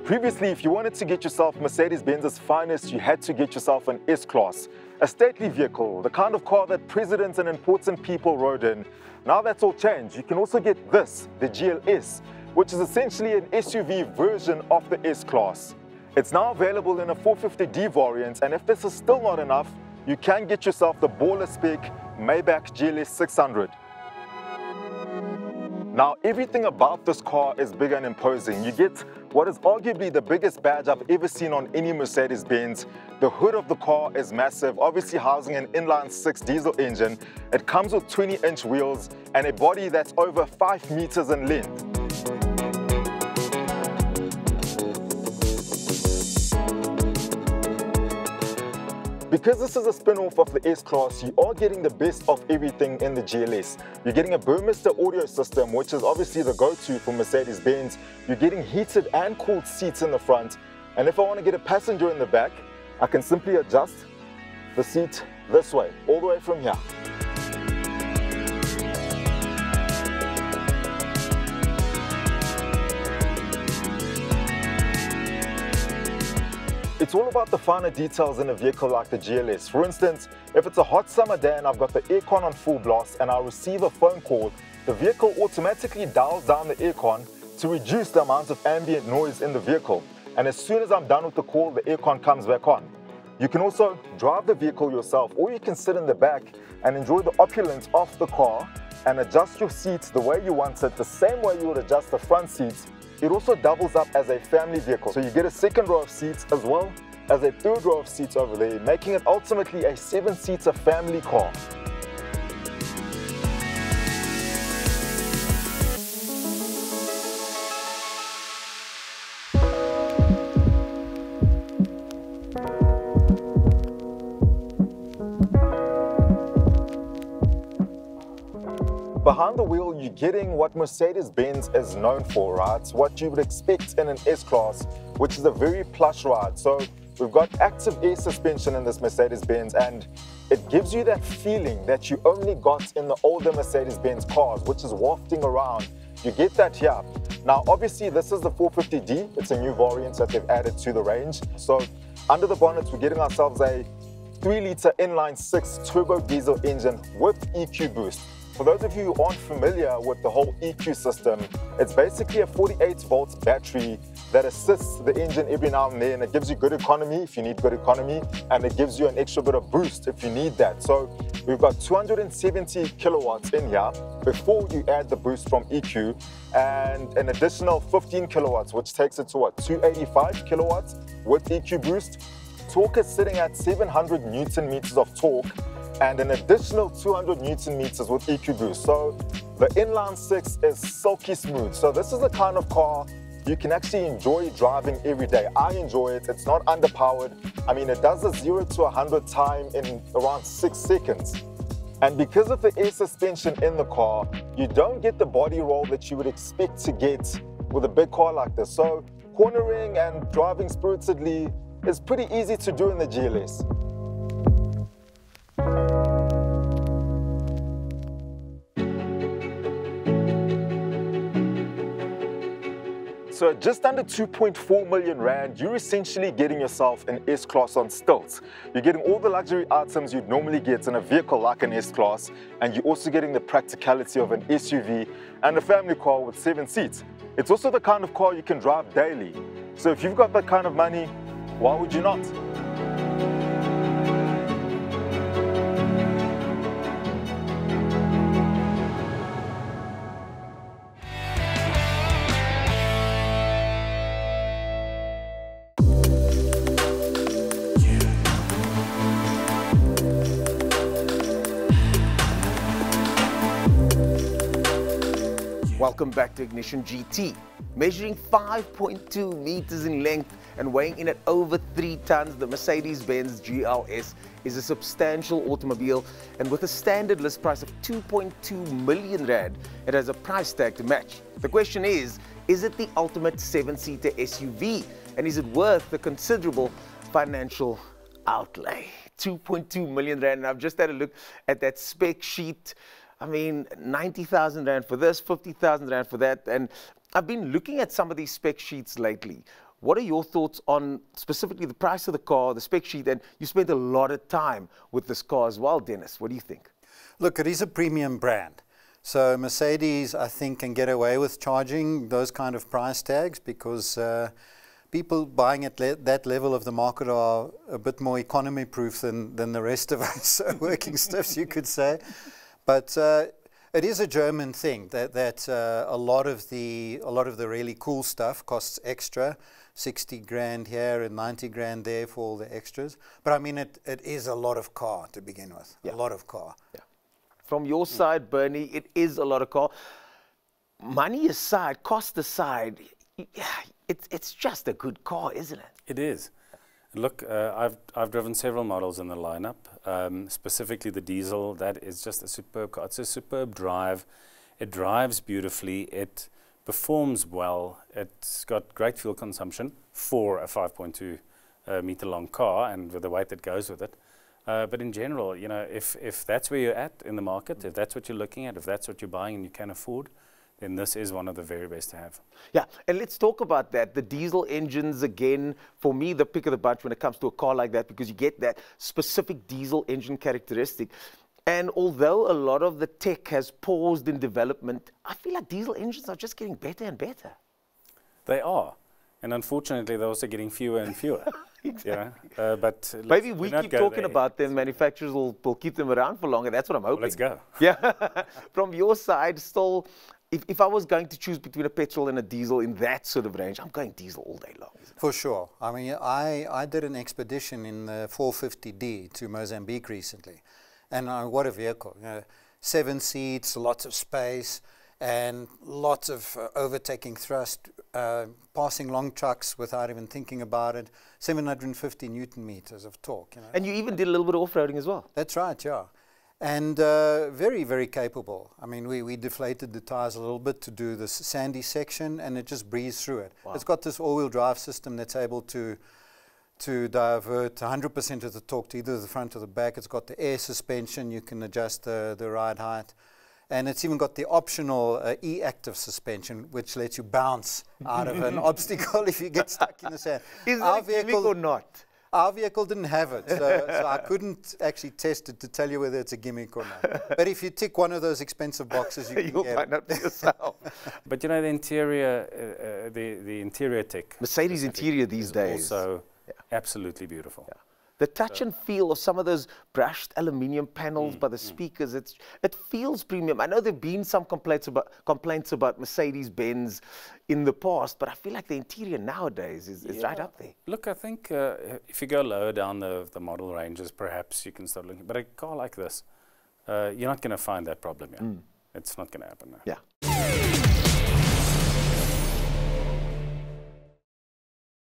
Previously, if you wanted to get yourself Mercedes-Benz's finest, you had to get yourself an S-Class, a stately vehicle, the kind of car that presidents and important people rode in. Now that's all changed. You can also get this, the GLS, which is essentially an SUV version of the S-Class. It's now available in a 450D variant, and if this is still not enough, you can get yourself the baller spec Maybach GLS 600. Now, everything about this car is big and imposing. You get what is arguably the biggest badge I've ever seen on any Mercedes-Benz. The hood of the car is massive, obviously housing an inline-six diesel engine. It comes with 20-inch wheels and a body that's over 5 meters in length. Because this is a spin-off of the S-Class, you are getting the best of everything in the GLS. You're getting a Burmester audio system, which is obviously the go-to for Mercedes-Benz. You're getting heated and cooled seats in the front. And if I want to get a passenger in the back, I can simply adjust the seat this way, all the way from here. It's all about the finer details in a vehicle like the GLS. For instance, if it's a hot summer day and I've got the aircon on full blast and I receive a phone call, the vehicle automatically dials down the aircon to reduce the amount of ambient noise in the vehicle. And as soon as I'm done with the call, the aircon comes back on. You can also drive the vehicle yourself, or you can sit in the back and enjoy the opulence of the car and adjust your seats the way you want it, the same way you would adjust the front seats. It also doubles up as a family vehicle. So you get a second row of seats as well as a third row of seats over there, making it ultimately a 7-seater family car. Behind the wheel, you're getting what Mercedes-Benz is known for, right? What you would expect in an S-Class, which is a very plush ride. So we've got active air suspension in this Mercedes-Benz, and it gives you that feeling that you only got in the older Mercedes-Benz cars, which is wafting around. You get that here. Now, obviously, this is the 450D. It's a new variant that they've added to the range. So under the bonnet, we're getting ourselves a 3-liter inline-six turbo diesel engine with EQ boost. For those of you who aren't familiar with the whole EQ system, it's basically a 48-volt battery that assists the engine every now and then. It gives you good economy if you need good economy, and it gives you an extra bit of boost if you need that. So we've got 270 kilowatts in here before you add the boost from EQ, and an additional 15 kilowatts, which takes it to what, 285 kilowatts with EQ boost. Torque is sitting at 700 Newton meters of torque, and an additional 200 Newton meters with EQ boost. So the inline-six is silky smooth. So this is the kind of car you can actually enjoy driving every day. I enjoy it. It's not underpowered. I mean, it does a 0 to 100 time in around 6 seconds. And because of the air suspension in the car, you don't get the body roll that you would expect to get with a big car like this. So cornering and driving spiritedly is pretty easy to do in the GLS. So at just under 2.4 million rand, you're essentially getting yourself an S-Class on stilts. You're getting all the luxury items you'd normally get in a vehicle like an S-Class, and you're also getting the practicality of an SUV and a family car with 7 seats. It's also the kind of car you can drive daily. So if you've got that kind of money, why would you not? Welcome back to Ignition GT. Measuring 5.2 meters in length and weighing in at over 3 tons, the Mercedes-Benz GLS is a substantial automobile, and with a standard list price of 2.2 million rand, it has a price tag to match. The question is it the ultimate 7-seater SUV, and is it worth the considerable financial outlay? 2.2 million rand, and I've just had a look at that spec sheet. I mean, 90,000 rand for this, 50,000 rand for that. And I've been looking at some of these spec sheets lately. What are your thoughts on specifically the price of the car, the spec sheet, and you spent a lot of time with this car as well, Dennis. What do you think? Look, it is a premium brand. So Mercedes, I think, can get away with charging those kind of price tags because people buying at that level of the market are a bit more economy proof than the rest of us working stiffs, you could say. But it is a German thing that a lot of the really cool stuff costs extra, 60 grand here and 90 grand there for all the extras. But I mean, it is a lot of car to begin with, a lot of car. Yeah. From your side, Bernie, it is a lot of car. Money aside, cost aside, it's just a good car, isn't it? It is. Look, I've driven several models in the lineup, specifically the diesel. That is just a superb car. It's a superb drive. It drives beautifully. It performs well. It's got great fuel consumption for a 5.2 meter long car and with the weight that goes with it. But in general, you know, if that's where you're at in the market, if that's what you're looking at, if that's what you're buying and you can afford, then this is one of the very best to have. Yeah, and let's talk about that. The diesel engines, again, for me, the pick of the bunch when it comes to a car like that, because you get that specific diesel engine characteristic. And although a lot of the tech has paused in development, I feel like diesel engines are just getting better and better. They are. And unfortunately, they're also getting fewer and fewer. Exactly. Yeah, but maybe we keep talking about them, manufacturers will keep them around for longer. That's what I'm hoping. Let's go. Yeah. From your side, still, if I was going to choose between a petrol and a diesel in that sort of range, I'm going diesel all day long. For sure. I mean, I did an expedition in the 450D to Mozambique recently. And what a vehicle. You know, 7 seats, lots of space, and lots of overtaking thrust, passing long trucks without even thinking about it, 750 Newton meters of torque. You know. And you even did a little bit of off-roading as well. That's right, yeah. And very, very capable. I mean, we deflated the tires a little bit to do this sandy section, and it just breezed through it. Wow. It's got this all-wheel drive system that's able to divert 100% of the torque to either the front or the back. It's got the air suspension. You can adjust the ride height. And it's even got the optional e-active suspension, which lets you bounce out of an obstacle if you get stuck in the sand. Is that a gimmick or not? Our vehicle didn't have it, so I couldn't actually test it to tell you whether it's a gimmick or not. But if you tick one of those expensive boxes, you can find out for yourself. But you know, the interior, the interior tech. Mercedes interior these days. Also absolutely beautiful. Yeah. The touch and feel of some of those brushed aluminium panels by the speakers, it feels premium. I know there have been some complaints about Mercedes-Benz in the past, but I feel like the interior nowadays is right up there. Look, I think if you go lower down the model ranges, perhaps you can start looking. But a car like this, you're not going to find that problem here. It's not going to happen now. Yeah.